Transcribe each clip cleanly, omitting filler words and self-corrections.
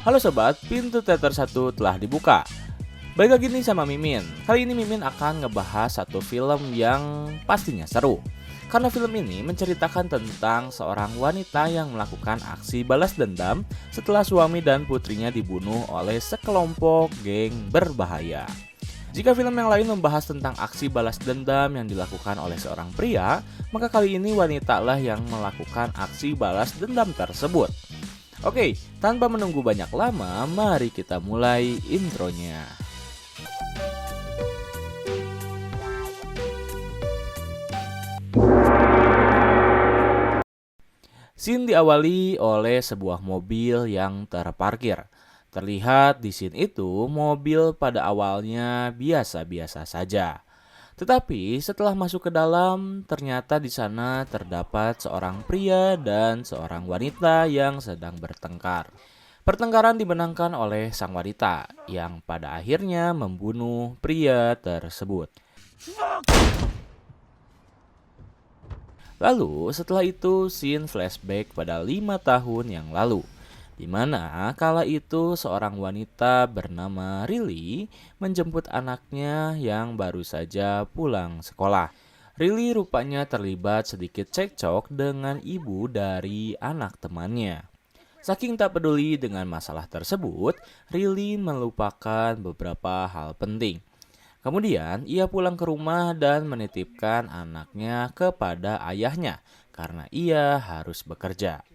Halo sobat, pintu teater 1 telah dibuka. Balik lagi nih sama Mimin. Kali ini Mimin akan ngebahas satu film yang pastinya seru. Karena film ini menceritakan tentang seorang wanita yang melakukan aksi balas dendam setelah suami dan putrinya dibunuh oleh sekelompok geng berbahaya. Jika film yang lain membahas tentang aksi balas dendam yang dilakukan oleh seorang pria, maka kali ini wanita lah yang melakukan aksi balas dendam tersebut. Oke, tanpa menunggu banyak lama, mari kita mulai intronya. Scene diawali oleh sebuah mobil yang terparkir. Terlihat di scene itu, mobil pada awalnya biasa-biasa saja. Tetapi setelah masuk ke dalam, ternyata di sana terdapat seorang pria dan seorang wanita yang sedang bertengkar. Pertengkaran dimenangkan oleh sang wanita yang pada akhirnya membunuh pria tersebut. Lalu setelah itu scene flashback pada 5 tahun yang lalu, di mana kala itu seorang wanita bernama Rilly menjemput anaknya yang baru saja pulang sekolah. Rilly rupanya terlibat sedikit cekcok dengan ibu dari anak temannya. Saking tak peduli dengan masalah tersebut, Rilly melupakan beberapa hal penting. Kemudian ia pulang ke rumah dan menitipkan anaknya kepada ayahnya karena ia harus bekerja.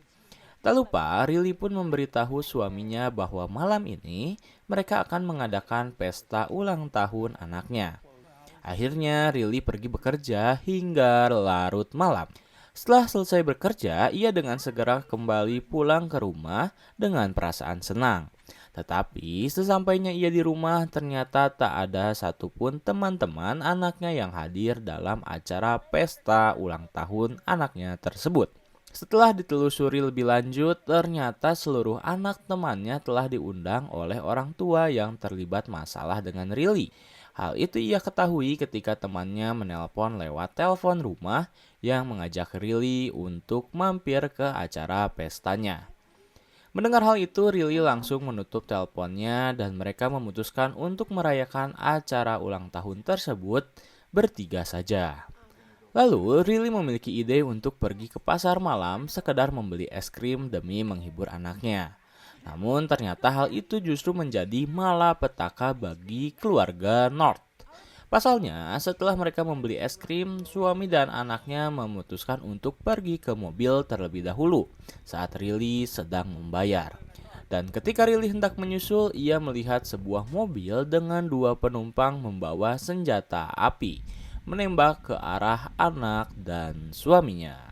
Tak lupa, Rilly pun memberitahu suaminya bahwa malam ini mereka akan mengadakan pesta ulang tahun anaknya. Akhirnya Rilly pergi bekerja hingga larut malam. Setelah selesai bekerja, ia dengan segera kembali pulang ke rumah dengan perasaan senang. Tetapi sesampainya ia di rumah ternyata tak ada satupun teman-teman anaknya yang hadir dalam acara pesta ulang tahun anaknya tersebut. Setelah ditelusuri lebih lanjut, ternyata seluruh anak temannya telah diundang oleh orang tua yang terlibat masalah dengan Rilly. Hal itu ia ketahui ketika temannya menelpon lewat telepon rumah yang mengajak Rilly untuk mampir ke acara pestanya. Mendengar hal itu, Rilly langsung menutup teleponnya dan mereka memutuskan untuk merayakan acara ulang tahun tersebut bertiga saja. Lalu, Rilly memiliki ide untuk pergi ke pasar malam sekedar membeli es krim demi menghibur anaknya. Namun ternyata hal itu justru menjadi malapetaka bagi keluarga North. Pasalnya, setelah mereka membeli es krim, suami dan anaknya memutuskan untuk pergi ke mobil terlebih dahulu saat Rilly sedang membayar. Dan ketika Rilly hendak menyusul, ia melihat sebuah mobil dengan 2 penumpang membawa senjata api, menembak ke arah anak dan suaminya.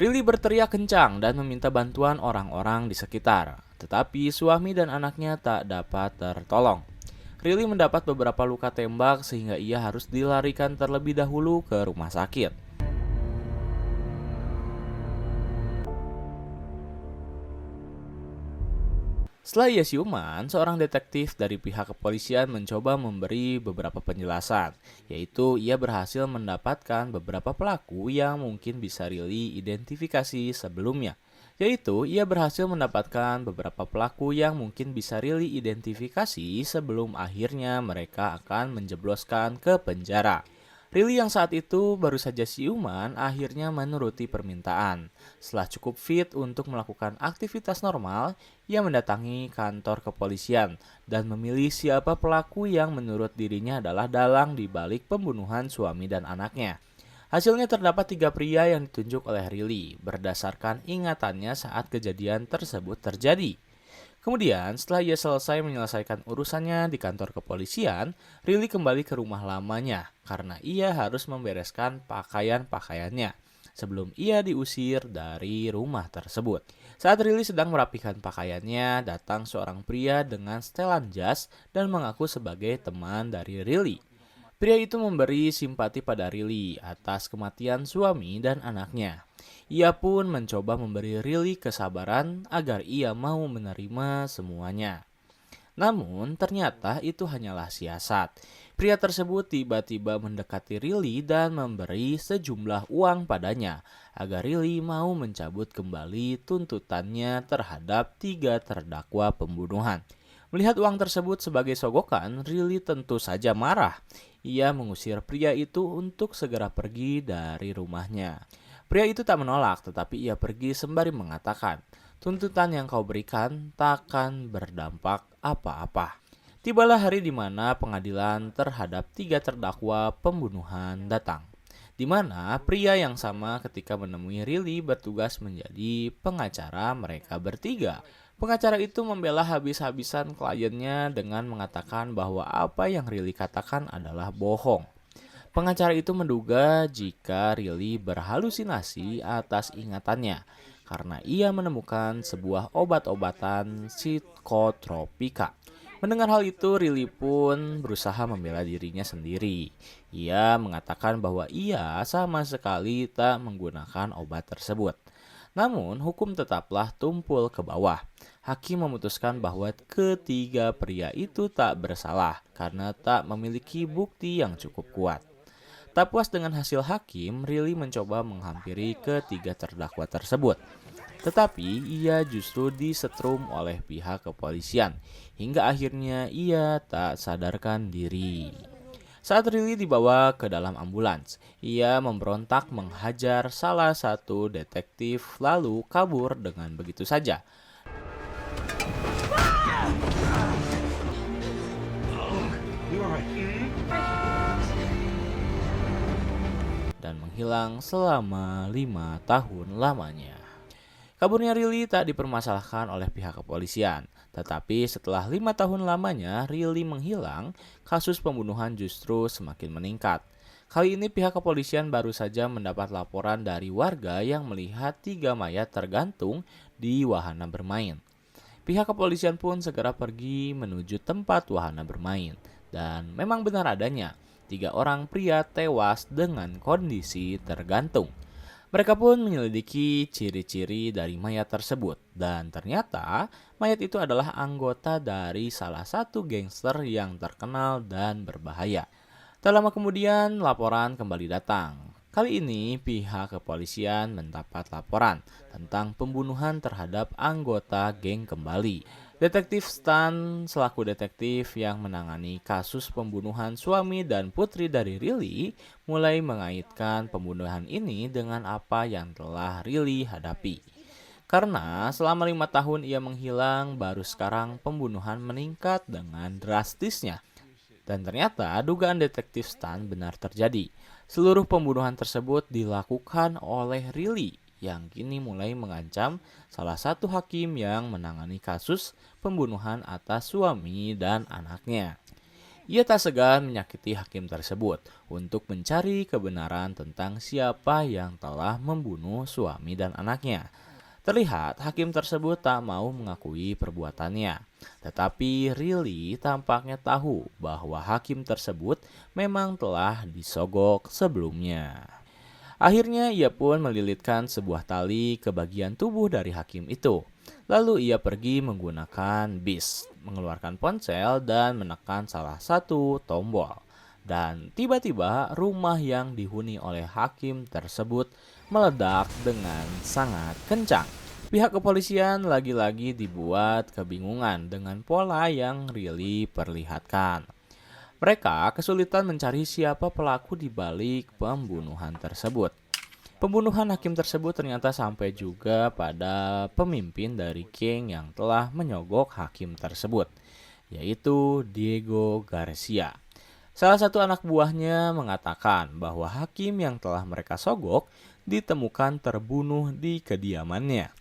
Rilly berteriak kencang dan meminta bantuan orang-orang di sekitar, tetapi suami dan anaknya tak dapat tertolong. Rilly mendapat beberapa luka tembak sehingga ia harus dilarikan terlebih dahulu ke rumah sakit. Setelah ia siuman, seorang detektif dari pihak kepolisian mencoba memberi beberapa penjelasan, yaitu ia berhasil mendapatkan beberapa pelaku yang mungkin bisa Rilly identifikasi sebelumnya. Yaitu ia berhasil mendapatkan beberapa pelaku yang mungkin bisa Rilly identifikasi sebelum akhirnya mereka akan menjebloskan ke penjara. Rilly yang saat itu baru saja siuman akhirnya menuruti permintaan. Setelah cukup fit untuk melakukan aktivitas normal, ia mendatangi kantor kepolisian dan memilih siapa pelaku yang menurut dirinya adalah dalang di balik pembunuhan suami dan anaknya. Hasilnya terdapat 3 pria yang ditunjuk oleh Rilly berdasarkan ingatannya saat kejadian tersebut terjadi. Kemudian setelah ia selesai menyelesaikan urusannya di kantor kepolisian, Rilly kembali ke rumah lamanya karena ia harus membereskan pakaian-pakaiannya sebelum ia diusir dari rumah tersebut. Saat Rilly sedang merapikan pakaiannya, datang seorang pria dengan setelan jas dan mengaku sebagai teman dari Rilly. Pria itu memberi simpati pada Rilly atas kematian suami dan anaknya. Ia pun mencoba memberi Rilly kesabaran agar ia mau menerima semuanya. Namun ternyata itu hanyalah siasat. Pria tersebut tiba-tiba mendekati Rilly dan memberi sejumlah uang padanya agar Rilly mau mencabut kembali tuntutannya terhadap 3 terdakwa pembunuhan. Melihat uang tersebut sebagai sogokan, Rilly tentu saja marah. Ia mengusir pria itu untuk segera pergi dari rumahnya. Pria itu tak menolak, tetapi ia pergi sembari mengatakan, "Tuntutan yang kau berikan takkan berdampak apa-apa." Tibalah hari di mana pengadilan terhadap 3 terdakwa pembunuhan datang, di mana pria yang sama ketika menemui Rilly bertugas menjadi pengacara mereka bertiga. Pengacara itu membela habis-habisan kliennya dengan mengatakan bahwa apa yang Rilly katakan adalah bohong. Pengacara itu menduga jika Rilly berhalusinasi atas ingatannya karena ia menemukan sebuah obat-obatan psikotropika. Mendengar hal itu, Rilly pun berusaha membela dirinya sendiri. Ia mengatakan bahwa ia sama sekali tak menggunakan obat tersebut. Namun, hukum tetaplah tumpul ke bawah. Hakim memutuskan bahwa ketiga pria itu tak bersalah karena tak memiliki bukti yang cukup kuat. Tak puas dengan hasil hakim, Rilly mencoba menghampiri ketiga terdakwa tersebut. Tetapi ia justru disetrum oleh pihak kepolisian hingga akhirnya ia tak sadarkan diri. Saat Rilly dibawa ke dalam ambulans, ia memberontak menghajar salah satu detektif lalu kabur dengan begitu saja dan menghilang selama 5 tahun lamanya. Kaburnya Rilly tak dipermasalahkan oleh pihak kepolisian, tetapi setelah 5 tahun lamanya Rilly menghilang, kasus pembunuhan justru semakin meningkat. Kali ini pihak kepolisian baru saja mendapat laporan dari warga yang melihat 3 mayat tergantung di wahana bermain. Pihak kepolisian pun segera pergi menuju tempat wahana bermain, dan memang benar adanya 3 orang pria tewas dengan kondisi tergantung. Mereka pun menyelidiki ciri-ciri dari mayat tersebut dan ternyata mayat itu adalah anggota dari salah satu gangster yang terkenal dan berbahaya. Tak lama kemudian laporan kembali datang. Kali ini pihak kepolisian mendapat laporan tentang pembunuhan terhadap anggota geng kembali. Detektif Stan selaku detektif yang menangani kasus pembunuhan suami dan putri dari Rilly mulai mengaitkan pembunuhan ini dengan apa yang telah Rilly hadapi. Karena selama 5 tahun ia menghilang, baru sekarang pembunuhan meningkat dengan drastisnya. Dan ternyata dugaan detektif Stan benar terjadi. Seluruh pembunuhan tersebut dilakukan oleh Rilly yang kini mulai mengancam salah satu hakim yang menangani kasus pembunuhan atas suami dan anaknya. Ia tak segan menyakiti hakim tersebut untuk mencari kebenaran tentang siapa yang telah membunuh suami dan anaknya. Terlihat hakim tersebut tak mau mengakui perbuatannya. Tetapi Rilly tampaknya tahu bahwa hakim tersebut memang telah disogok sebelumnya. Akhirnya ia pun melilitkan sebuah tali ke bagian tubuh dari hakim itu. Lalu ia pergi menggunakan bis, mengeluarkan ponsel dan menekan salah satu tombol. Dan tiba-tiba rumah yang dihuni oleh hakim tersebut meledak dengan sangat kencang. Pihak kepolisian lagi-lagi dibuat kebingungan dengan pola yang Rilly perlihatkan. Mereka kesulitan mencari siapa pelaku di balik pembunuhan tersebut. Pembunuhan hakim tersebut ternyata sampai juga pada pemimpin dari geng yang telah menyogok hakim tersebut, yaitu Diego Garcia. Salah satu anak buahnya mengatakan bahwa hakim yang telah mereka sogok ditemukan terbunuh di kediamannya.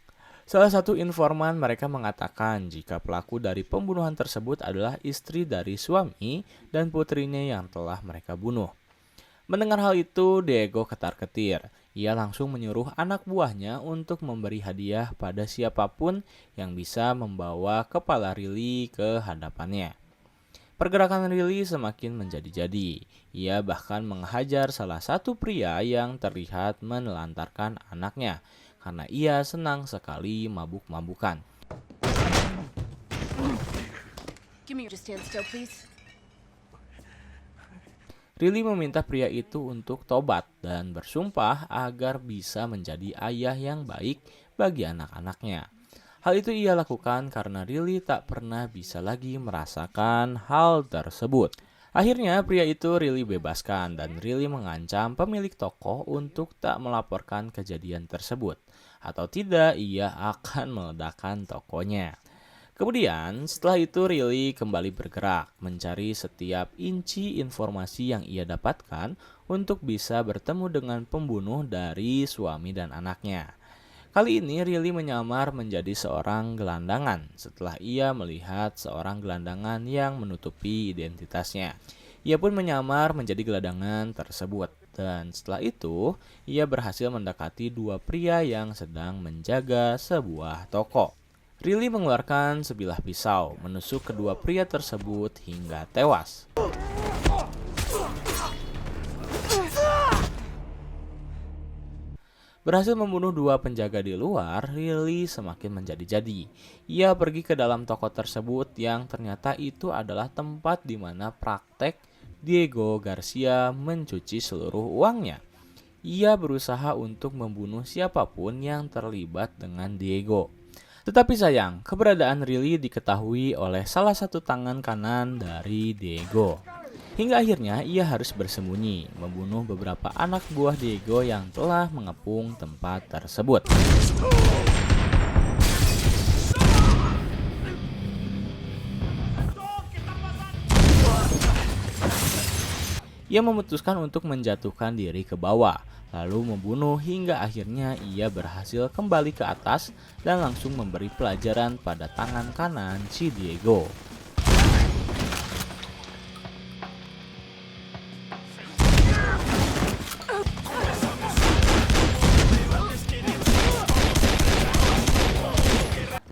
Salah satu informan mereka mengatakan jika pelaku dari pembunuhan tersebut adalah istri dari suami dan putrinya yang telah mereka bunuh. Mendengar hal itu, Diego ketar-ketir. Ia langsung menyuruh anak buahnya untuk memberi hadiah pada siapapun yang bisa membawa kepala Rilly ke hadapannya. Pergerakan Rilly semakin menjadi-jadi. Ia bahkan menghajar salah satu pria yang terlihat menelantarkan anaknya karena ia senang sekali mabuk-mabukan. Give me your just stand still, please. Riley meminta pria itu untuk tobat dan bersumpah agar bisa menjadi ayah yang baik bagi anak-anaknya. Hal itu ia lakukan karena Riley tak pernah bisa lagi merasakan hal tersebut. Akhirnya pria itu Riley bebaskan dan Riley mengancam pemilik toko untuk tak melaporkan kejadian tersebut. Atau tidak ia akan meledakkan tokonya. Kemudian setelah itu Riley kembali bergerak mencari setiap inci informasi yang ia dapatkan untuk bisa bertemu dengan pembunuh dari suami dan anaknya. Kali ini Riley menyamar menjadi seorang gelandangan setelah ia melihat seorang gelandangan yang menutupi identitasnya. Ia pun menyamar menjadi gelandangan tersebut dan setelah itu ia berhasil mendekati dua pria yang sedang menjaga sebuah toko. Riley mengeluarkan sebilah pisau menusuk kedua pria tersebut hingga tewas. Berhasil membunuh dua penjaga di luar, Riley semakin menjadi-jadi. Ia pergi ke dalam toko tersebut yang ternyata itu adalah tempat di mana praktek Diego Garcia mencuci seluruh uangnya. Ia berusaha untuk membunuh siapapun yang terlibat dengan Diego. Tetapi sayang, keberadaan Riley diketahui oleh salah satu tangan kanan dari Diego. Hingga akhirnya ia harus bersembunyi, membunuh beberapa anak buah Diego yang telah mengepung tempat tersebut. Ia memutuskan untuk menjatuhkan diri ke bawah, lalu membunuh hingga akhirnya ia berhasil kembali ke atas dan langsung memberi pelajaran pada tangan kanan si Diego.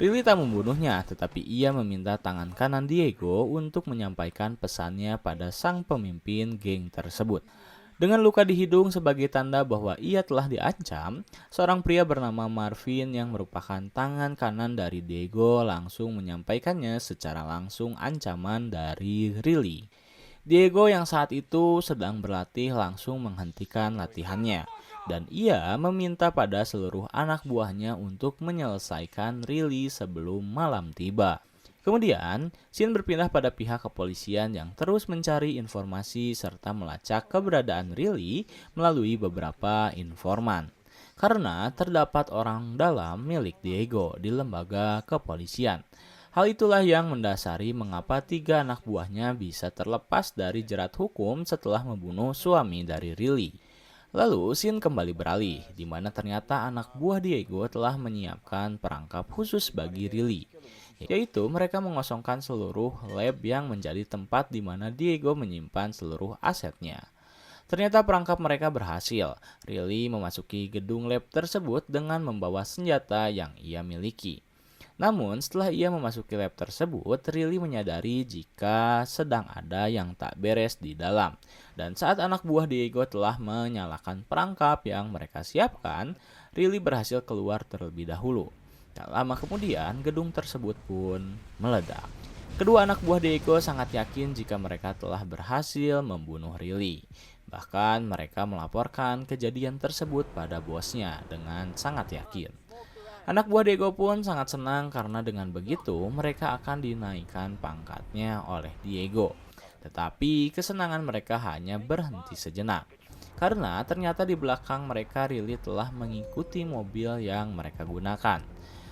Riley tak membunuhnya, tetapi ia meminta tangan kanan Diego untuk menyampaikan pesannya pada sang pemimpin geng tersebut. Dengan luka di hidung sebagai tanda bahwa ia telah diancam, seorang pria bernama Marvin yang merupakan tangan kanan dari Diego langsung menyampaikannya secara langsung ancaman dari Riley. Diego yang saat itu sedang berlatih langsung menghentikan latihannya. Dan ia meminta pada seluruh anak buahnya untuk menyelesaikan Riley sebelum malam tiba. Kemudian, scene berpindah pada pihak kepolisian yang terus mencari informasi serta melacak keberadaan Riley melalui beberapa informan. Karena terdapat orang dalam milik Diego di lembaga kepolisian. Hal itulah yang mendasari mengapa tiga anak buahnya bisa terlepas dari jerat hukum setelah membunuh suami dari Riley. Lalu scene kembali beralih, di mana ternyata anak buah Diego telah menyiapkan perangkap khusus bagi Riley. Yaitu mereka mengosongkan seluruh lab yang menjadi tempat di mana Diego menyimpan seluruh asetnya. Ternyata perangkap mereka berhasil. Riley memasuki gedung lab tersebut dengan membawa senjata yang ia miliki. Namun setelah ia memasuki lab tersebut, Riley menyadari jika sedang ada yang tak beres di dalam. Dan saat anak buah Diego telah menyalakan perangkap yang mereka siapkan, Riley berhasil keluar terlebih dahulu. Tak lama kemudian, gedung tersebut pun meledak. Kedua anak buah Diego sangat yakin jika mereka telah berhasil membunuh Riley. Bahkan mereka melaporkan kejadian tersebut pada bosnya dengan sangat yakin. Anak buah Diego pun sangat senang karena dengan begitu mereka akan dinaikkan pangkatnya oleh Diego. Tetapi kesenangan mereka hanya berhenti sejenak. Karena ternyata di belakang mereka Riley telah mengikuti mobil yang mereka gunakan.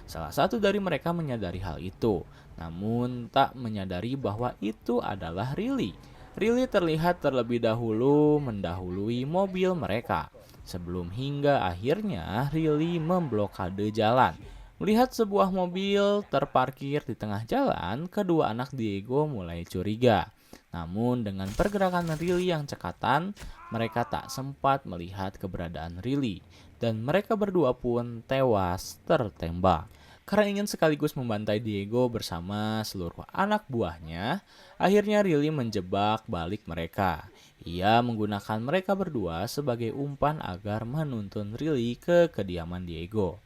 Salah satu dari mereka menyadari hal itu, namun tak menyadari bahwa itu adalah Riley. Riley terlihat terlebih dahulu mendahului mobil mereka. Sebelum hingga akhirnya Riley memblokade jalan. Melihat sebuah mobil terparkir di tengah jalan, kedua anak Diego mulai curiga. Namun dengan pergerakan Riley yang cekatan, mereka tak sempat melihat keberadaan Riley. Dan mereka berdua pun tewas tertembak. Karena ingin sekaligus membantai Diego bersama seluruh anak buahnya, akhirnya Riley menjebak balik mereka. Ia menggunakan mereka berdua sebagai umpan agar menuntun Riley ke kediaman Diego.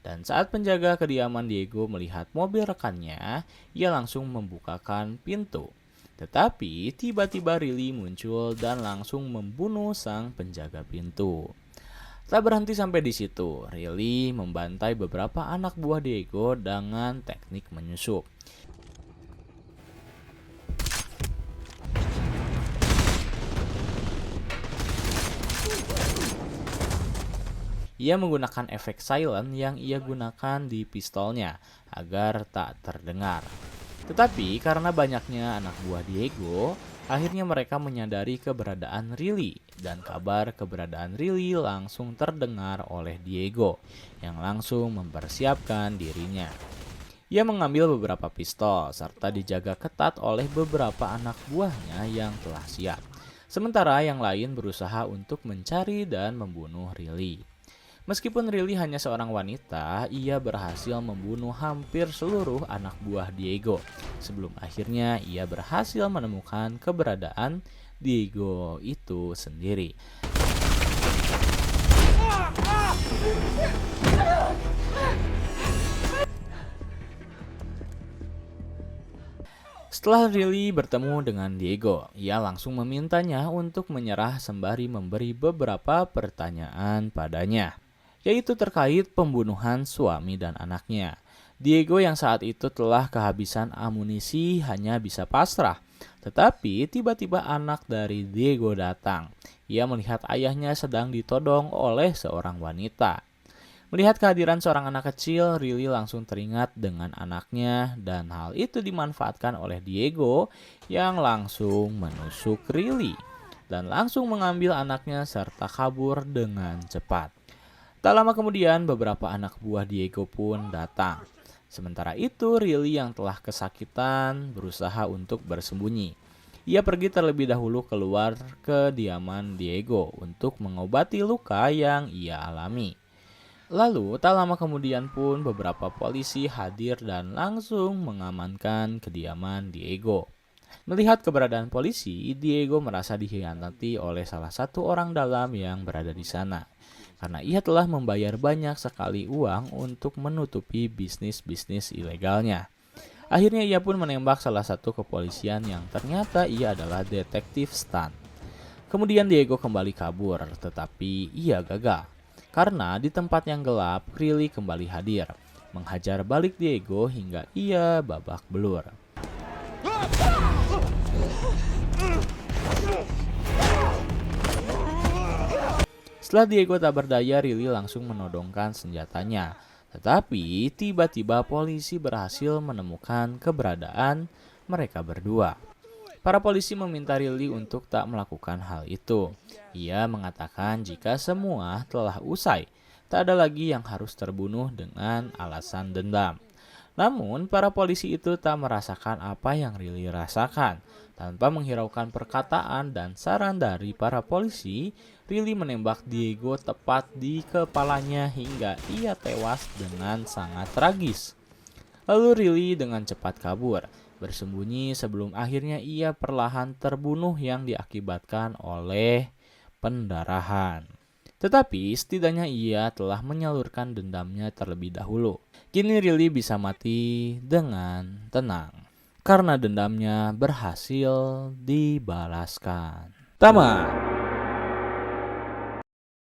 Dan saat penjaga kediaman Diego melihat mobil rekannya, ia langsung membukakan pintu. Tetapi tiba-tiba Riley muncul dan langsung membunuh sang penjaga pintu. Tak berhenti sampai di situ, Riley membantai beberapa anak buah Diego dengan teknik menyusup. Ia menggunakan efek silent yang ia gunakan di pistolnya agar tak terdengar. Tetapi karena banyaknya anak buah Diego, akhirnya mereka menyadari keberadaan Riley dan kabar keberadaan Riley langsung terdengar oleh Diego yang langsung mempersiapkan dirinya. Ia mengambil beberapa pistol serta dijaga ketat oleh beberapa anak buahnya yang telah siap. Sementara yang lain berusaha untuk mencari dan membunuh Riley. Meskipun Riley hanya seorang wanita, ia berhasil membunuh hampir seluruh anak buah Diego. Sebelum akhirnya ia berhasil menemukan keberadaan Diego itu sendiri. Setelah Riley bertemu dengan Diego, ia langsung memintanya untuk menyerah sembari memberi beberapa pertanyaan padanya, yaitu terkait pembunuhan suami dan anaknya. Diego yang saat itu telah kehabisan amunisi hanya bisa pasrah. Tetapi tiba-tiba anak dari Diego datang. Ia melihat ayahnya sedang ditodong oleh seorang wanita. Melihat kehadiran seorang anak kecil, Riley langsung teringat dengan anaknya dan hal itu dimanfaatkan oleh Diego yang langsung menusuk Riley dan langsung mengambil anaknya serta kabur dengan cepat. Tak lama kemudian beberapa anak buah Diego pun datang. Sementara itu Riley yang telah kesakitan berusaha untuk bersembunyi. Ia pergi terlebih dahulu keluar ke kediaman Diego untuk mengobati luka yang ia alami. Lalu tak lama kemudian pun beberapa polisi hadir dan langsung mengamankan kediaman Diego. Melihat keberadaan polisi, Diego merasa dikhianati oleh salah satu orang dalam yang berada di sana. Karena ia telah membayar banyak sekali uang untuk menutupi bisnis-bisnis ilegalnya. Akhirnya ia pun menembak salah satu kepolisian yang ternyata ia adalah detektif Stan. Kemudian Diego kembali kabur, tetapi ia gagal. Karena di tempat yang gelap, Riley kembali hadir, menghajar balik Diego hingga ia babak belur. Setelah Diego tak berdaya, Riley langsung menodongkan senjatanya. Tetapi tiba-tiba polisi berhasil menemukan keberadaan mereka berdua. Para polisi meminta Riley untuk tak melakukan hal itu. Ia mengatakan jika semua telah usai, tak ada lagi yang harus terbunuh dengan alasan dendam. Namun, para polisi itu tak merasakan apa yang Riley rasakan. Tanpa menghiraukan perkataan dan saran dari para polisi, Riley menembak Diego tepat di kepalanya hingga ia tewas dengan sangat tragis. Lalu Riley dengan cepat kabur, bersembunyi sebelum akhirnya ia perlahan terbunuh yang diakibatkan oleh pendarahan. Tetapi setidaknya ia telah menyalurkan dendamnya terlebih dahulu. Kini Riley bisa mati dengan tenang karena dendamnya berhasil dibalaskan. Tamat.